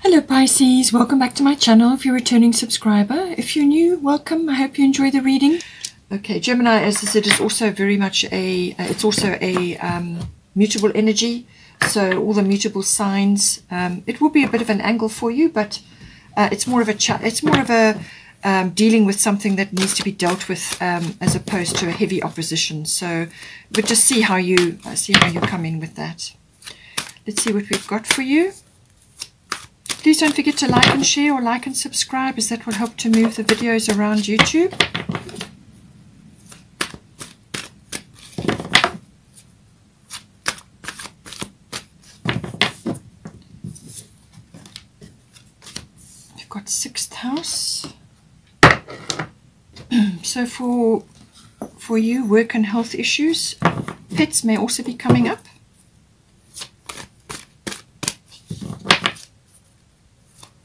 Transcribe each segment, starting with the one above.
Hello Pisces, welcome back to my channel if you're a returning subscriber. If you're new, welcome. I hope you enjoy the reading. Okay, Gemini, as I said, is also very much it's also a mutable energy. So all the mutable signs, it will be a bit of an angle for you, but it's more of a dealing with something that needs to be dealt with as opposed to a heavy opposition. So, but just see how you come in with that. Let's see what we've got for you. Please don't forget to like and share, or like and subscribe, as that will help to move the videos around YouTube. We've got 6th house. So for you, work and health issues. Pets may also be coming up.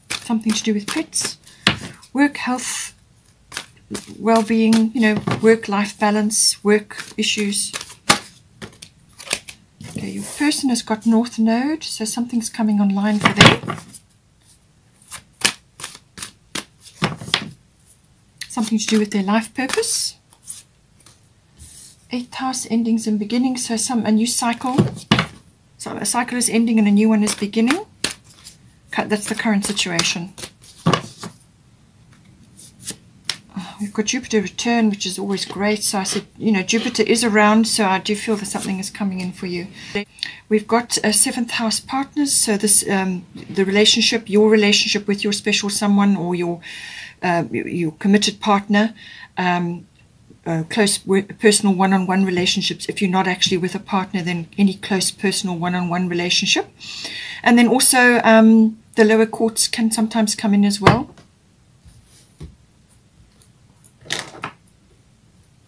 Something to do with pets, work, health, well-being, work-life balance, work issues. Okay, your person has got North Node, so something's coming online for them. Something to do with their life purpose. 8th house, endings and beginnings, so a new cycle. So a cycle is ending and a new one is beginning. That's the current situation. We've got Jupiter return, which is always great. So I said, Jupiter is around, so I do feel that something is coming in for you. We've got a 7th house partners. So this, your relationship with your special someone, or your committed partner, close personal one-on-one relationships. If you're not actually with a partner, then any close personal one-on-one relationship. And then also the lower courts can sometimes come in as well.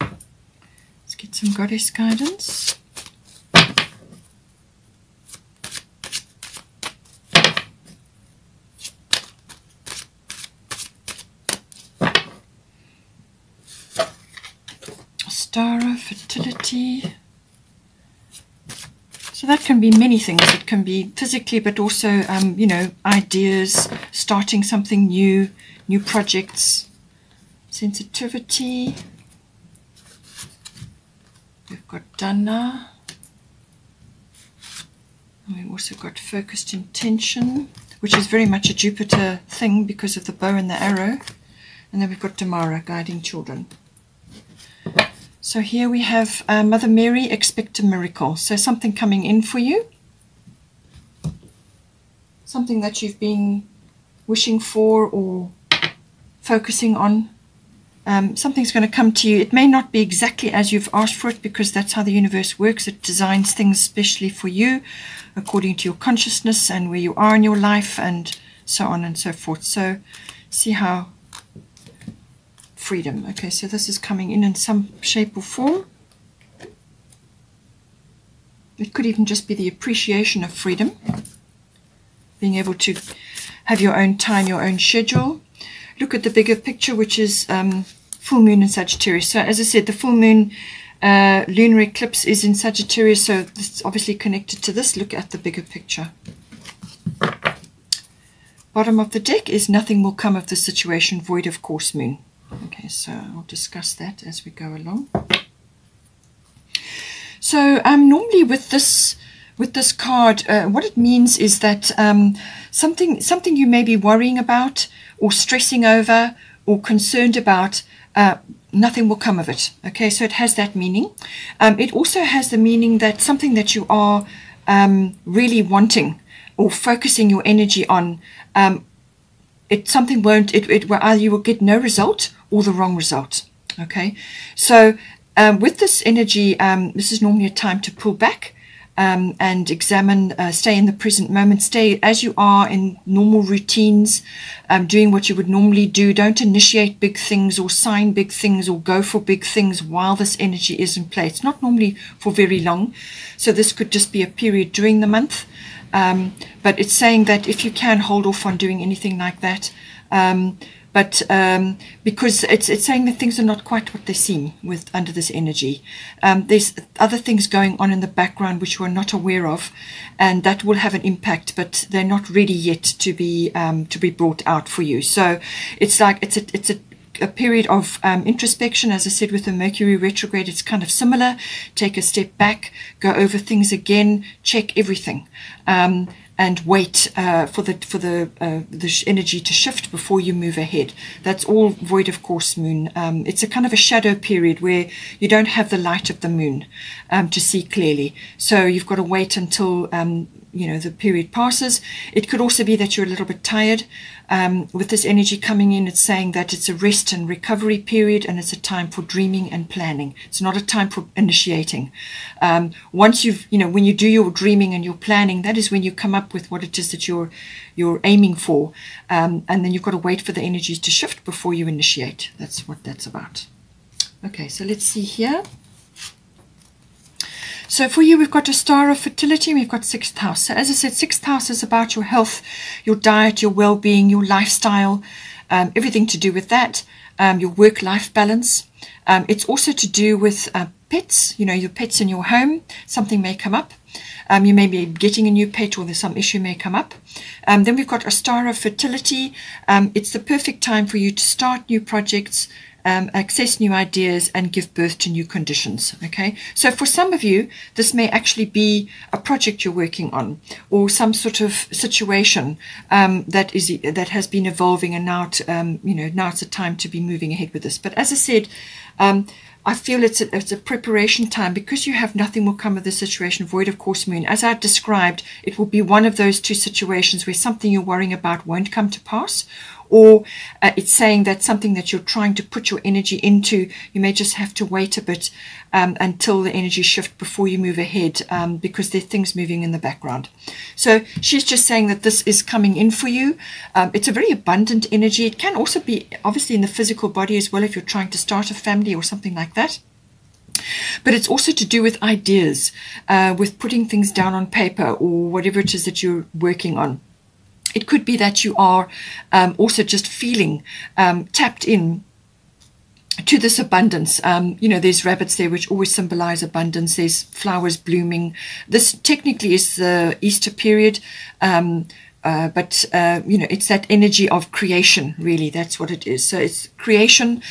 Let's get some goddess guidance. Star of fertility. So that can be many things. It can be physically, but also, ideas, starting something new, new projects, sensitivity. We've got Dana. And we've also got focused intention, which is very much a Jupiter thing because of the bow and the arrow. And then we've got Damara, guiding children. So here we have Mother Mary, expect a miracle. So something coming in for you. Something that you've been wishing for or focusing on. Something's going to come to you. It may not be exactly as you've asked for it, because that's how the universe works. It designs things specially for you, according to your consciousness and where you are in your life, and so on and so forth. So see how... Freedom. Okay, so this is coming in some shape or form. It could even just be the appreciation of freedom, being able to have your own time, your own schedule. Look at the bigger picture, which is full moon in Sagittarius. So as I said, the full moon lunar eclipse is in Sagittarius, so it's obviously connected to this. Look at the bigger picture. Bottom of the deck is nothing will come of the situation, void of course moon. Okay, so I'll discuss that as we go along. So normally with this card, what it means is that something you may be worrying about or stressing over or concerned about, nothing will come of it. Okay, so it has that meaning. It also has the meaning that something that you are really wanting or focusing your energy on, either you will get no result or the wrong result. Okay, so with this energy, this is normally a time to pull back and examine, stay in the present moment, stay as you are in normal routines, doing what you would normally do. Don't initiate big things or sign big things or go for big things while this energy is in play. It's not normally for very long, so this could just be a period during the month. But it's saying that if you can hold off on doing anything like that, but because it's saying that things are not quite what they seem with under this energy. There's other things going on in the background which we're not aware of, and that will have an impact, but they're not ready yet to be brought out for you. So it's like it's a period of introspection. As I said, with the Mercury retrograde, it's kind of similar. Take a step back, go over things again, check everything, and wait for the energy to shift before you move ahead. That's all void of course moon. It's a kind of a shadow period where you don't have the light of the moon to see clearly. So you've got to wait until the period passes. It could also be that you're a little bit tired. With this energy coming in, it's saying that it's a rest and recovery period, and it's a time for dreaming and planning. It's not a time for initiating. Once when you do your dreaming and your planning, that is when you come up with what it is that you're aiming for, and then you've got to wait for the energies to shift before you initiate. That's what that's about. Okay, so let's see here. So for you, we've got a star of fertility, and we've got 6th house. So as I said, 6th house is about your health, your diet, your well-being, your lifestyle, everything to do with that, your work-life balance. It's also to do with pets, your pets in your home. Something may come up. You may be getting a new pet, or there's some issue may come up. Then we've got a star of fertility. It's the perfect time for you to start new projects, access new ideas, and give birth to new conditions. Okay, so for some of you, this may actually be a project you're working on, or some sort of situation that has been evolving, and now it's a time to be moving ahead with this. But as I said, I feel it's a preparation time, because you have nothing will come of the situation, void of course moon. As I described, it will be one of those two situations where something you're worrying about won't come to pass, or it's saying that something that you're trying to put your energy into, you may just have to wait a bit until the energy shift before you move ahead, because there are things moving in the background. So she's just saying that this is coming in for you. It's a very abundant energy. It can also be obviously in the physical body as well, if you're trying to start a family or something like that. But it's also to do with ideas, with putting things down on paper, or whatever it is that you're working on. It could be that you are also just feeling tapped in to this abundance. There's rabbits there, which always symbolize abundance. There's flowers blooming. This technically is the Easter period, but it's that energy of creation, really. That's what it is. So it's creation,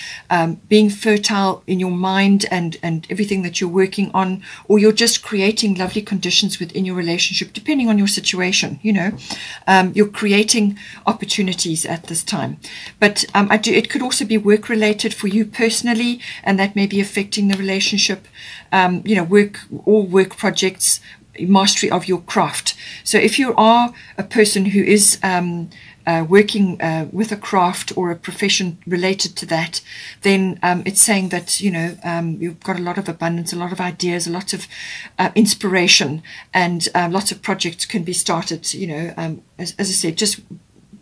being fertile in your mind and everything that you're working on, or you're just creating lovely conditions within your relationship, depending on your situation. You're creating opportunities at this time. But it could also be work related for you personally, and that may be affecting the relationship. Work projects, mastery of your craft. So if you are a person who is working with a craft or a profession related to that, then it's saying that you've got a lot of abundance, a lot of ideas, a lot of inspiration, and lots of projects can be started. As I said, just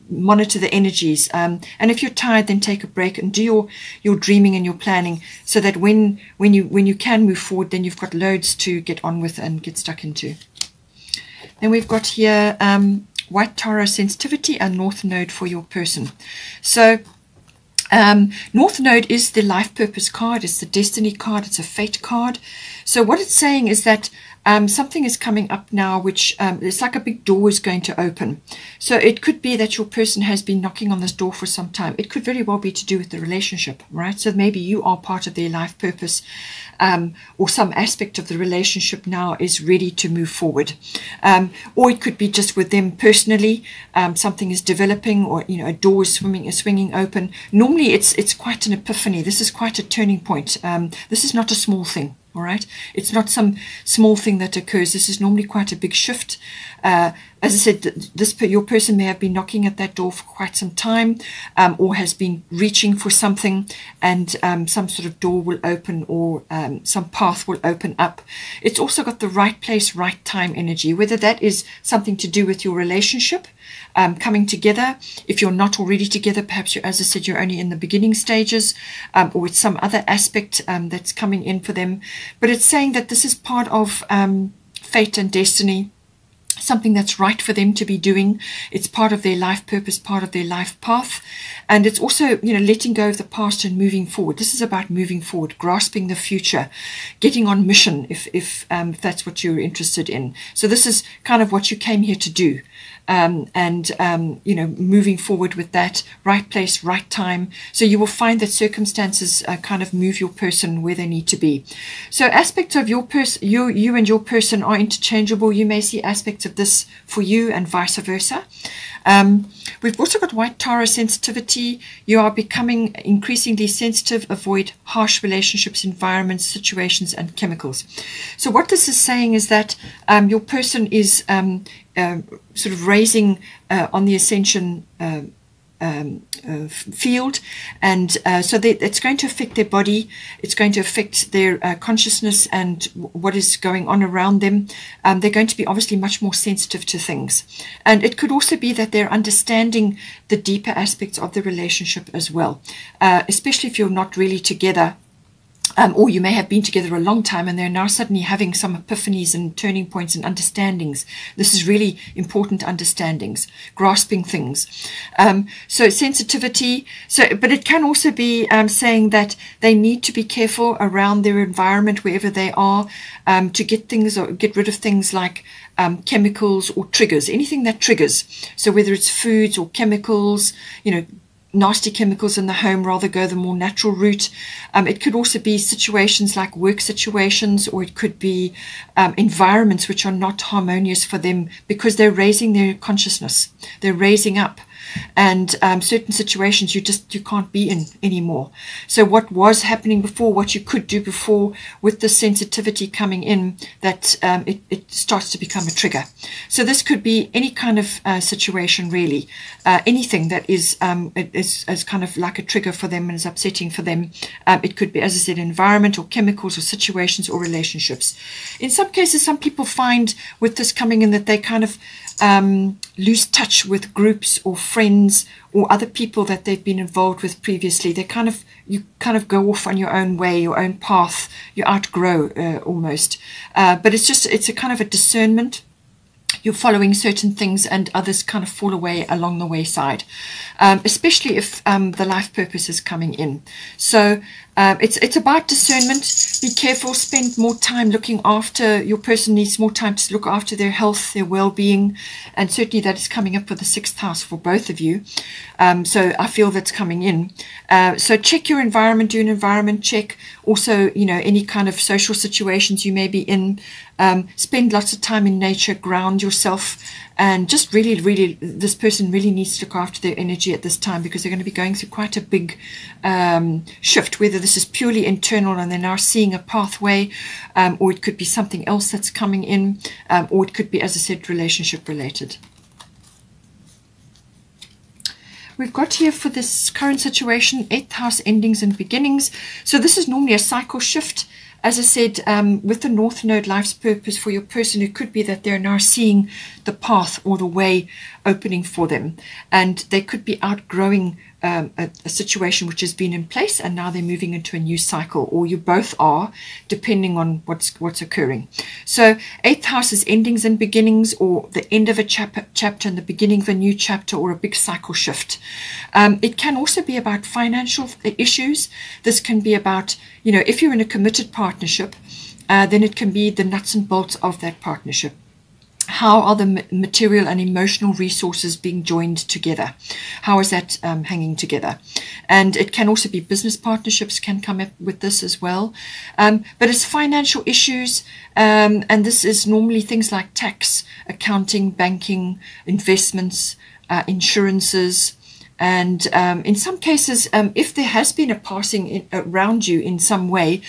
monitor the energies, and if you're tired, then take a break and do your dreaming and your planning, so that when you can move forward, then you've got loads to get on with and get stuck into. Then we've got here White Tarot sensitivity and North Node for your person. So North Node is the life purpose card, it's the destiny card, it's a fate card. So what it's saying is that something is coming up now, which it's like a big door is going to open. So it could be that your person has been knocking on this door for some time. It could very well be to do with the relationship, right? So maybe you are part of their life purpose, or some aspect of the relationship now is ready to move forward. Or it could be just with them personally. Something is developing, or a door is swinging open. Normally it's quite an epiphany. This is quite a turning point. This is not a small thing. All right, it's not some small thing that occurs. This is normally quite a big shift. As I said, your person may have been knocking at that door for quite some time, or has been reaching for something, and some sort of door will open, or some path will open up. It's also got the right place, right time energy, whether that is something to do with your relationship, coming together. If you're not already together, perhaps as I said, you're only in the beginning stages, or it's some other aspect that's coming in for them. But it's saying that this is part of fate and destiny. something that's right for them to be doing. It's part of their life purpose, part of their life path. And it's also, you know, letting go of the past and moving forward. This is about moving forward, grasping the future, getting on mission if that's what you're interested in. So this is kind of what you came here to do. You know, moving forward with that, right place, right time. So you will find that circumstances kind of move your person where they need to be. So aspects of your person, you and your person are interchangeable. You may see aspects of this for you and vice versa. We've also got white Taurus sensitivity. You are becoming increasingly sensitive. Avoid harsh relationships, environments, situations, and chemicals. So what this is saying is that your person is sort of raising on the ascension field, and so it's going to affect their body, it's going to affect their consciousness and what is going on around them. They're going to be obviously much more sensitive to things, and it could also be that they're understanding the deeper aspects of the relationship as well, especially if you're not really together. Or you may have been together a long time and they're now suddenly having some epiphanies and turning points and understandings. This is really important understandings, grasping things. So sensitivity, but it can also be saying that they need to be careful around their environment wherever they are, to get things or get rid of things like chemicals or triggers, anything that triggers. So whether it's foods or chemicals, you know, nasty chemicals in the home, rather go the more natural route. It could also be situations like work situations, or it could be environments which are not harmonious for them because they're raising their consciousness, they're raising up, and certain situations you can't be in anymore. So what was happening before, what you could do before, with the sensitivity coming in, that it starts to become a trigger. So this could be any kind of situation really, anything that is kind of like a trigger for them and is upsetting for them. It could be, as I said, environment or chemicals or situations or relationships. In some cases, some people find with this coming in that they kind of lose touch with groups or friends or other people that they've been involved with previously. You kind of go off on your own way, your own path. You outgrow almost. But it's a kind of a discernment. You're following certain things and others kind of fall away along the wayside, especially if the life purpose is coming in. So it's about discernment. Be careful, spend more time looking after, your person needs more time to look after their health, their well-being, and certainly that is coming up for the 6th house for both of you. So I feel that's coming in. So check your environment, do an environment check. Also, you know, any kind of social situations you may be in. Spend lots of time in nature, ground yourself, and just really, this person really needs to look after their energy at this time, because they're going to be going through quite a big shift, whether this is purely internal and they're now seeing a pathway, or it could be something else that's coming in, or it could be, as I said, relationship related. We've got here for this current situation, 8th house, endings and beginnings. So this is normally a cycle shift. As I said, with the North Node, life's purpose for your person, it could be that they're now seeing the path or the way opening for them, and they could be outgrowing a situation which has been in place, and now they're moving into a new cycle, or you both are, depending on what's occurring. So 8th house is endings and beginnings, or the end of a chapter and the beginning of a new chapter, or a big cycle shift. It can also be about financial issues. This can be about, you know, if you're in a committed partnership, then it can be the nuts and bolts of that partnership. How are the material and emotional resources being joined together? How is that hanging together? And it can also be business partnerships can come up with this as well. But it's financial issues, and this is normally things like tax, accounting, banking, investments, insurances. And in some cases, if there has been a passing around you in some way,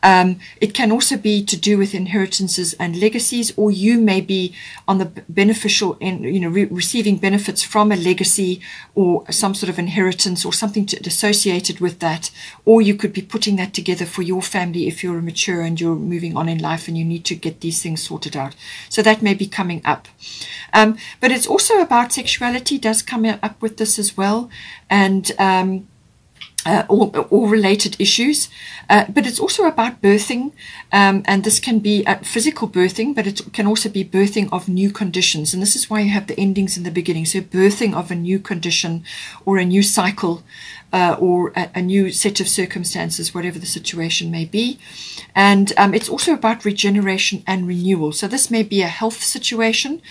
it can also be to do with inheritances and legacies, or you may be on the beneficial end, you know, receiving benefits from a legacy or some sort of inheritance or something associated with that, or you could be putting that together for your family if you're mature and you're moving on in life and you need to get these things sorted out. So that may be coming up. But it's also about sexuality, does come up with this as well. And or related issues, but it's also about birthing, and this can be physical birthing, but it can also be birthing of new conditions, and this is why you have the endings in the beginning. So birthing of a new condition or a new cycle, or a new set of circumstances, whatever the situation may be. And it's also about regeneration and renewal. So this may be a health situation,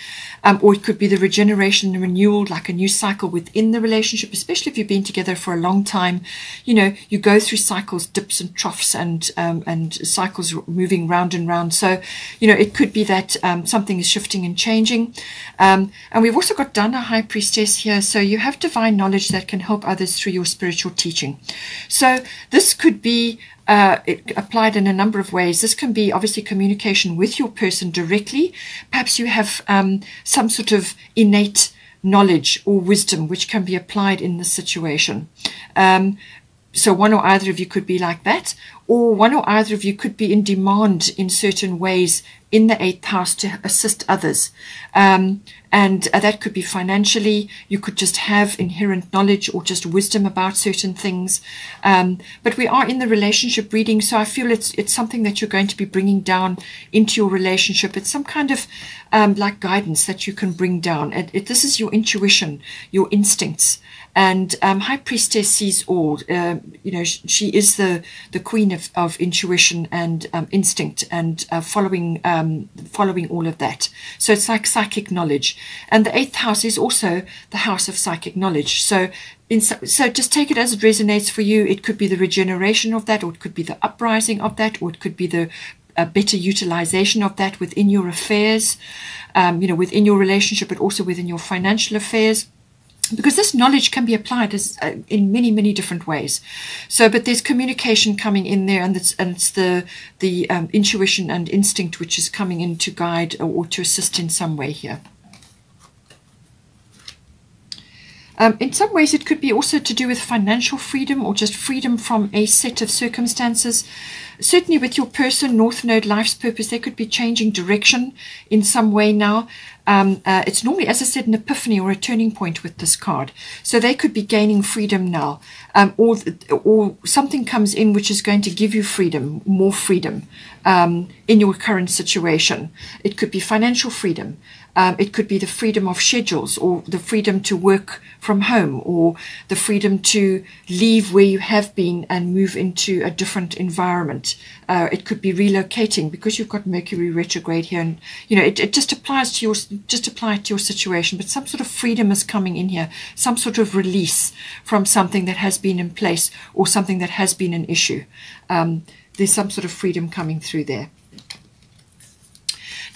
or it could be the regeneration and renewal, like a new cycle within the relationship, especially if you've been together for a long time. You know, you go through cycles, dips and troughs, and cycles moving round and round. So, you know, it could be that something is shifting and changing. And we've also got Dana, High Priestess here. So you have divine knowledge that can help others through your spiritual teaching. So this could be applied in a number of ways. This can be obviously communication with your person directly. Perhaps you have some sort of innate knowledge or wisdom which can be applied in this situation. So one or either of you could be like that, or one or either of you could be in demand in certain ways in the 8th house to assist others. And that could be financially. You could just have inherent knowledge or just wisdom about certain things. But we are in the relationship reading, so I feel it's something that you're going to be bringing down into your relationship. It's some kind of like guidance that you can bring down. This is your intuition, your instincts. And High Priestess sees all. You know, she is the queen of intuition and instinct, and following all of that. So it's like psychic knowledge. And the 8th house is also the house of psychic knowledge. So just take it as it resonates for you. It could be the regeneration of that, or it could be the uprising of that, or it could be the better utilization of that within your affairs, you know, within your relationship, but also within your financial affairs. Because this knowledge can be applied as in many, many different ways. So, but there's communication coming in there, and it's the intuition and instinct which is coming in to guide or to assist in some way here. In some ways, it could be also to do with financial freedom, or just freedom from a set of circumstances. Certainly with your person, North Node, life's purpose, they could be changing direction in some way now. It's normally, as I said, an epiphany or a turning point with this card. So they could be gaining freedom now, or something comes in which is going to give you freedom, more freedom in your current situation. It could be financial freedom. It could be the freedom of schedules, or the freedom to work from home, or the freedom to leave where you have been and move into a different environment. It could be relocating, because you've got Mercury retrograde here, and you know it just applies to your situation. But some sort of freedom is coming in here, some sort of release from something that has been in place, or something that has been an issue. There's some sort of freedom coming through there.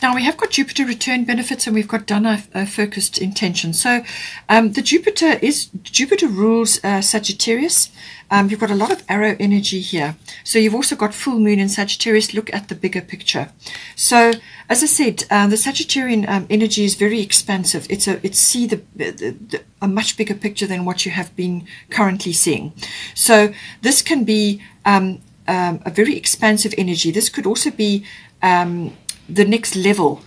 Now we have got Jupiter return benefits, and we've got Dana focused intention. So the Jupiter rules Sagittarius. You've got a lot of arrow energy here. So you've also got full moon in Sagittarius. Look at the bigger picture. So as I said, the Sagittarian energy is very expansive. It's a much bigger picture than what you have been currently seeing. So this can be a very expansive energy. This could also be the next level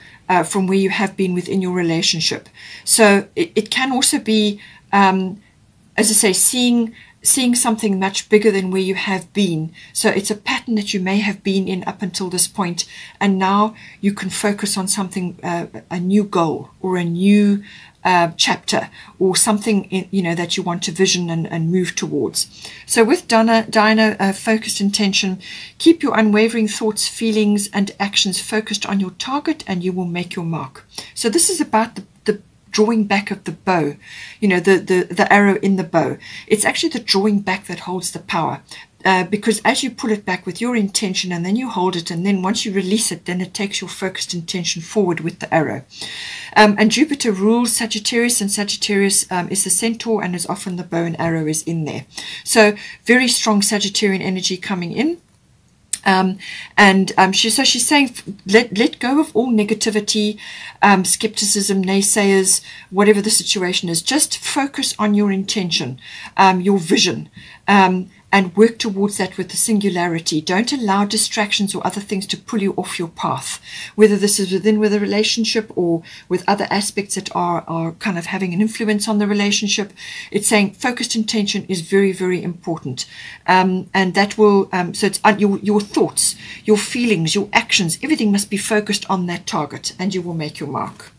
from where you have been within your relationship. So it can also be, as I say, seeing something much bigger than where you have been. So it's a pattern that you may have been in up until this point, and now you can focus on something, a new goal, or a new chapter, or something that you want to vision and move towards. So with Dana focused intention, keep your unwavering thoughts, feelings and actions focused on your target, and you will make your mark. So this is about the drawing back of the bow, the arrow in the bow. It's actually the drawing back that holds the power. Because as you pull it back with your intention, and then you hold it, and then once you release it, then it takes your focused intention forward with the arrow. And Jupiter rules Sagittarius, and Sagittarius is the centaur, and is often the bow and arrow is in there. So very strong Sagittarian energy coming in. She's saying let go of all negativity, skepticism, naysayers, whatever the situation is. Just focus on your intention, your vision, and work towards that with the singularity. Don't allow distractions or other things to pull you off your path, whether this is with a relationship or with other aspects that are kind of having an influence on the relationship. It's saying focused intention is very, very important. And that will, so it's your thoughts, your feelings, your actions, everything must be focused on that target, and you will make your mark.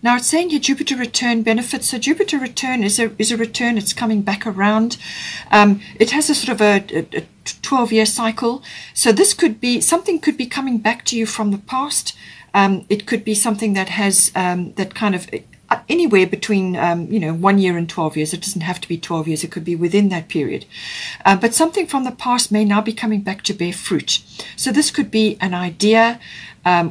Now it's saying here Jupiter return benefits. So Jupiter return is a return. It's coming back around. It has a sort of a 12-year cycle. So this could be, something could be coming back to you from the past. It could be something that has that kind of anywhere between 1 year and 12 years. It doesn't have to be 12 years. It could be within that period. But something from the past may now be coming back to bear fruit. So this could be an idea,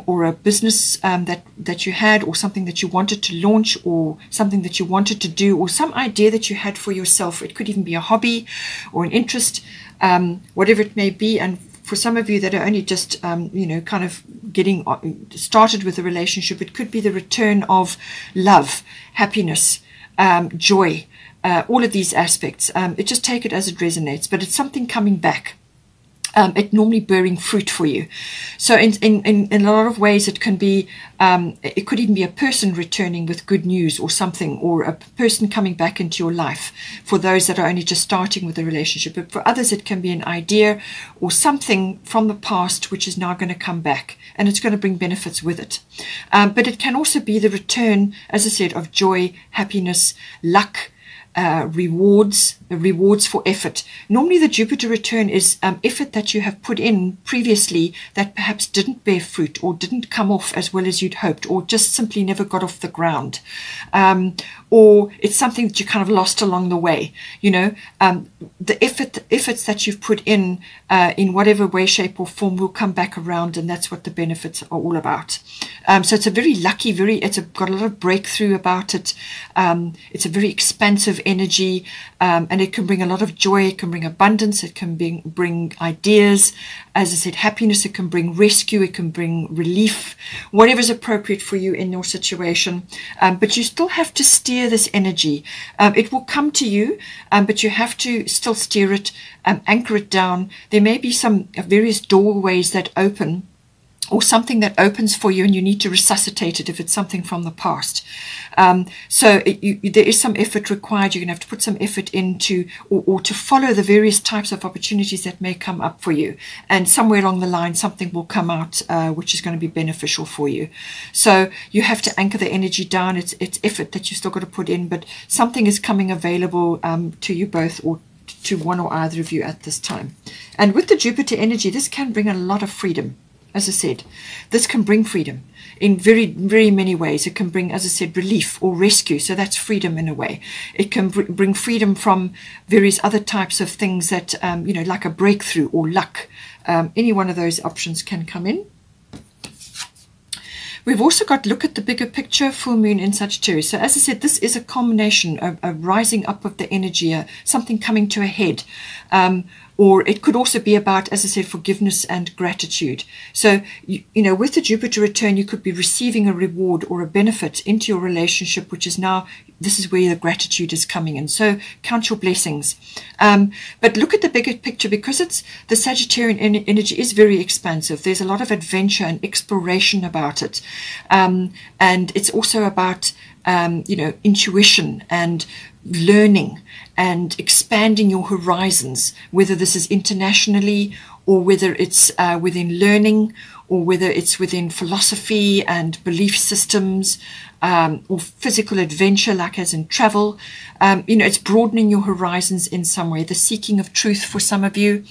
or a business that you had, or something that you wanted to launch, or something that you wanted to do, or some idea that you had for yourself. It could even be a hobby or an interest, whatever it may be. And for some of you that are only just, kind of getting started with a relationship, it could be the return of love, happiness, joy, all of these aspects. Just take it as it resonates, but it's something coming back. It normally bearing fruit for you. So in a lot of ways it can be, it could even be a person returning with good news or something, or a person coming back into your life for those that are only just starting with a relationship. But for others it can be an idea or something from the past which is now going to come back, and it's going to bring benefits with it. But it can also be the return, as I said, of joy, happiness, luck, rewards for effort. Normally the Jupiter return is effort that you have put in previously that perhaps didn't bear fruit, or didn't come off as well as you'd hoped, or just simply never got off the ground. Or it's something that you kind of lost along the way. The efforts that you've put in whatever way, shape or form will come back around, and that's what the benefits are all about. So it's a very lucky, it's got a lot of breakthrough about it. It's a very expansive energy, and it can bring a lot of joy. It can bring abundance. It can bring ideas. As I said, happiness. It can bring rescue. It can bring relief, whatever is appropriate for you in your situation. But you still have to steer this energy. It will come to you, but you have to still steer it, anchor it down. There may be some various doorways that open, or something that opens for you, and you need to resuscitate it if it's something from the past. So there is some effort required. You're going to have to put some effort into, or to follow the various types of opportunities that may come up for you. And somewhere along the line, something will come out which is going to be beneficial for you. So you have to anchor the energy down. It's effort that you still got to put in, but something is coming available to you both, or to one or either of you at this time. And with the Jupiter energy, this can bring a lot of freedom. As I said, this can bring freedom in very, very many ways. It can bring, as I said, relief or rescue. So that's freedom in a way. It can bring freedom from various other types of things that, like a breakthrough or luck. Any one of those options can come in. We've also got, look at the bigger picture, full moon in Sagittarius. So as I said, this is a culmination, a rising up of the energy, something coming to a head. Or it could also be about, as I said, forgiveness and gratitude. So, with the Jupiter return, you could be receiving a reward or a benefit into your relationship, which is now, this is where the gratitude is coming in. So count your blessings. But look at the bigger picture, because it's the Sagittarian energy is very expansive. There's a lot of adventure and exploration about it. And it's also about, intuition and learning and expanding your horizons, whether this is internationally, or whether it's within learning, or whether it's within philosophy and belief systems, or physical adventure, like as in travel. It's broadening your horizons in some way, the seeking of truth for some of you.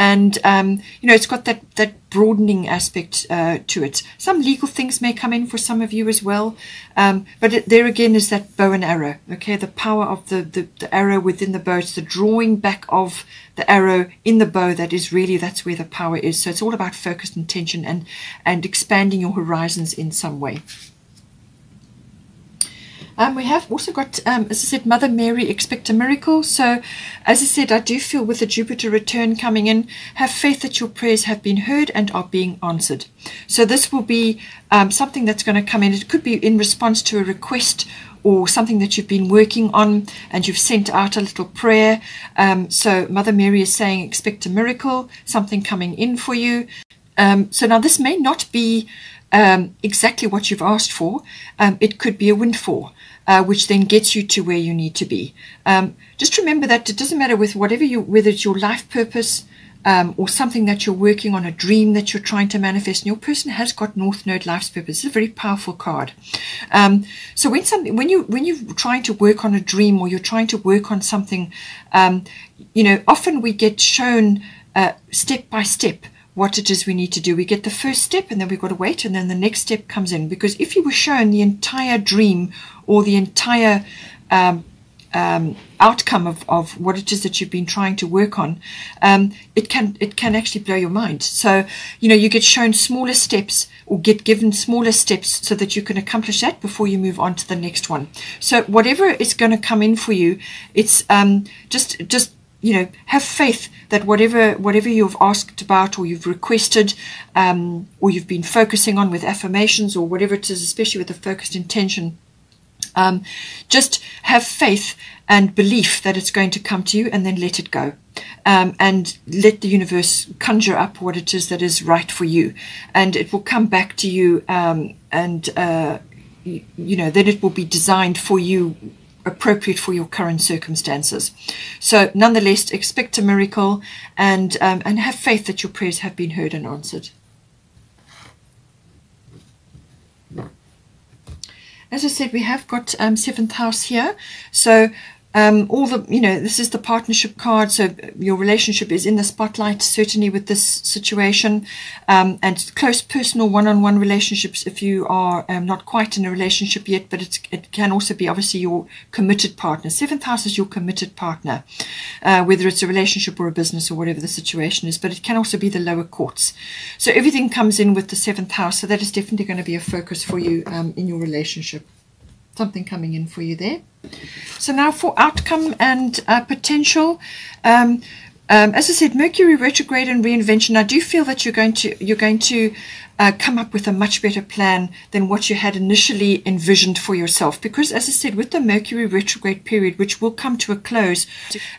It's got that broadening aspect to it. Some legal things may come in for some of you as well. But there again is that bow and arrow. Okay, the power of the arrow within the bow. It's the drawing back of the arrow in the bow. That's where the power is. So it's all about focused intention and expanding your horizons in some way. We have also got, as I said, Mother Mary, expect a miracle. So, as I said, I do feel with the Jupiter return coming in, have faith that your prayers have been heard and are being answered. So this will be something that's going to come in. It could be in response to a request or something that you've been working on and you've sent out a little prayer. So Mother Mary is saying expect a miracle, something coming in for you. So now this may not be exactly what you've asked for. It could be a windfall, which then gets you to where you need to be. Just remember that it doesn't matter with whatever whether it's your life purpose, or something that you're working on, a dream that you're trying to manifest, and your person has got North Node life's purpose. It's a very powerful card. So when you're trying to work on a dream, or you're trying to work on something, often we get shown step by step what it is we need to do. We get the first step, and then we've got to wait, and then the next step comes in. Because if you were shown the entire dream or the entire outcome of what it is that you've been trying to work on, it can actually blow your mind. So you get shown smaller steps, or get given smaller steps, so that you can accomplish that before you move on to the next one. So whatever is going to come in for you, it's just have faith that whatever you've asked about, or you've requested, or you've been focusing on with affirmations, or whatever it is, especially with a focused intention, just have faith and belief that it's going to come to you, and then let it go, and let the universe conjure up what it is that is right for you, and it will come back to you, and then it will be designed for you, appropriate for your current circumstances. So nonetheless, expect a miracle, and have faith that your prayers have been heard and answered. As I said, we have got 7th house here. So this is the partnership card. So your relationship is in the spotlight, certainly with this situation, and close personal one-on-one relationships if you are not quite in a relationship yet, but it can also be obviously your committed partner. 7th house is your committed partner, whether it's a relationship or a business or whatever the situation is, but it can also be the lower courts. So everything comes in with the 7th house, so that is definitely going to be a focus for you in your relationship. Something coming in for you there. So now for outcome and potential, as I said, Mercury retrograde and reinvention. I do feel that you're going to come up with a much better plan than what you had initially envisioned for yourself. Because, as I said, with the Mercury retrograde period, which will come to a close,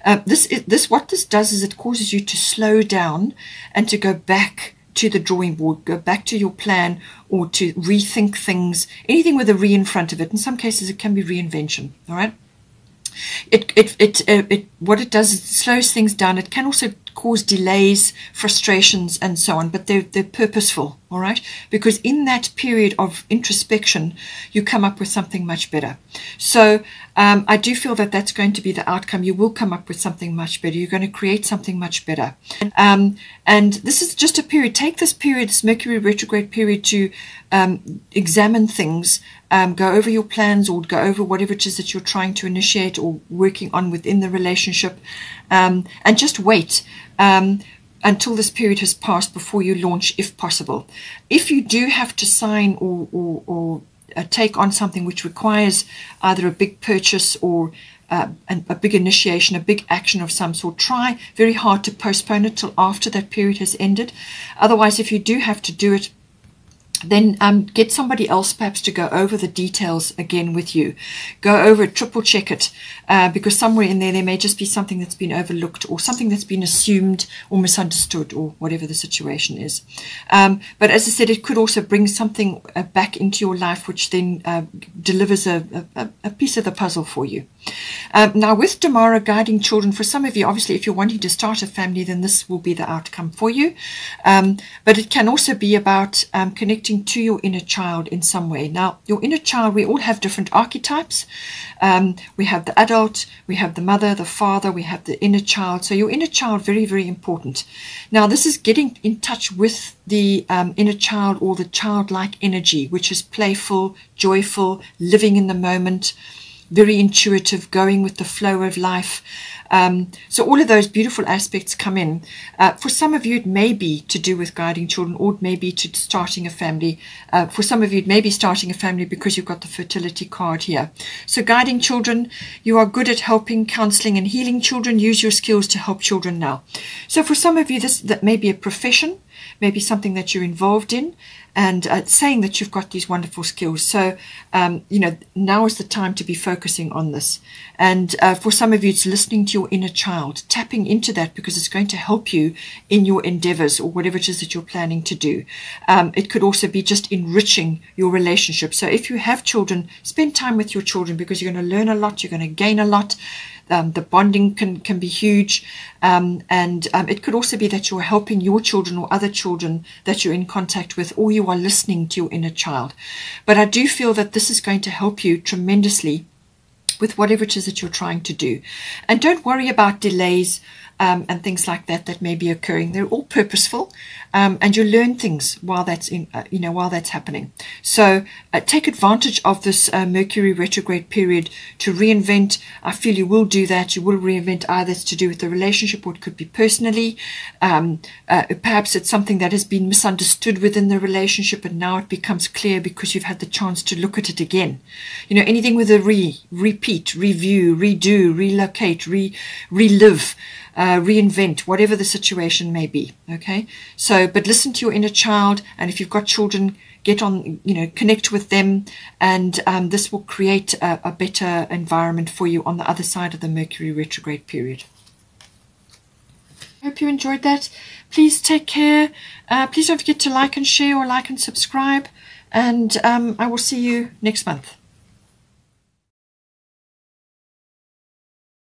what this does is it causes you to slow down and to go back to the drawing board, go back to your plan, or to rethink things, anything with a re in front of it. In some cases, it can be reinvention. All right. What it does is it slows things down. It can also cause delays, frustrations, and so on, but they're purposeful, all right? Because in that period of introspection, you come up with something much better. So I do feel that that's going to be the outcome. You will come up with something much better. You're going to create something much better. And this is just a period. Take this period, this Mercury retrograde period, to examine things, go over your plans, or go over whatever it is that you're trying to initiate or working on within the relationship, and just wait until this period has passed before you launch, if possible. If you do have to sign or take on something which requires either a big purchase or a big initiation, a big action of some sort, try very hard to postpone it till after that period has ended. Otherwise, if you do have to do it, then get somebody else perhaps to go over the details again with you. Go over it, triple check it, because somewhere in there may just be something that's been overlooked, or something that's been assumed or misunderstood, or whatever the situation is. But as I said, it could also bring something back into your life which then delivers a piece of the puzzle for you. Now with Damara guiding children, for some of you, obviously if you're wanting to start a family, then this will be the outcome for you. But it can also be about connecting to your inner child in some way. Now your inner child, we all have different archetypes. We have the adult, we have the mother, the father, we have the inner child. So your inner child, very, very important. Now this is getting in touch with the inner child, or the childlike energy, which is playful, joyful, living in the moment, very intuitive, going with the flow of life. So all of those beautiful aspects come in. For some of you, it may be to do with guiding children, or it may be to starting a family. For some of you, it may be starting a family because you've got the fertility card here. So guiding children, you are good at helping, counseling, and healing children. Use your skills to help children now. So for some of you, that may be a profession. maybe something that you're involved in, and saying that you've got these wonderful skills. So, now is the time to be focusing on this. And for some of you, it's listening to your inner child, tapping into that, because it's going to help you in your endeavors or whatever it is that you're planning to do. It could also be just enriching your relationship. So if you have children, spend time with your children, because you're going to learn a lot, you're going to gain a lot. The bonding can be huge, and it could also be that you're helping your children or other children that you're in contact with, or you are listening to your inner child. But I do feel that this is going to help you tremendously with whatever it is that you're trying to do. And don't worry about delays and things like that that may be occurring. They're all purposeful, and you learn things while that's while that's happening. So take advantage of this Mercury retrograde period to reinvent. I feel you will do that. You will reinvent. Either it's to do with the relationship, or it could be personally. Perhaps it's something that has been misunderstood within the relationship, and now it becomes clear because you've had the chance to look at it again. Anything with a repeat, review, redo, relocate, relive, reinvent, whatever the situation may be. Okay, so but listen to your inner child, and if you've got children, get on, connect with them, and this will create a better environment for you on the other side of the Mercury retrograde period. I hope you enjoyed that. Please take care. Please don't forget to like and share, or like and subscribe, and I will see you next month.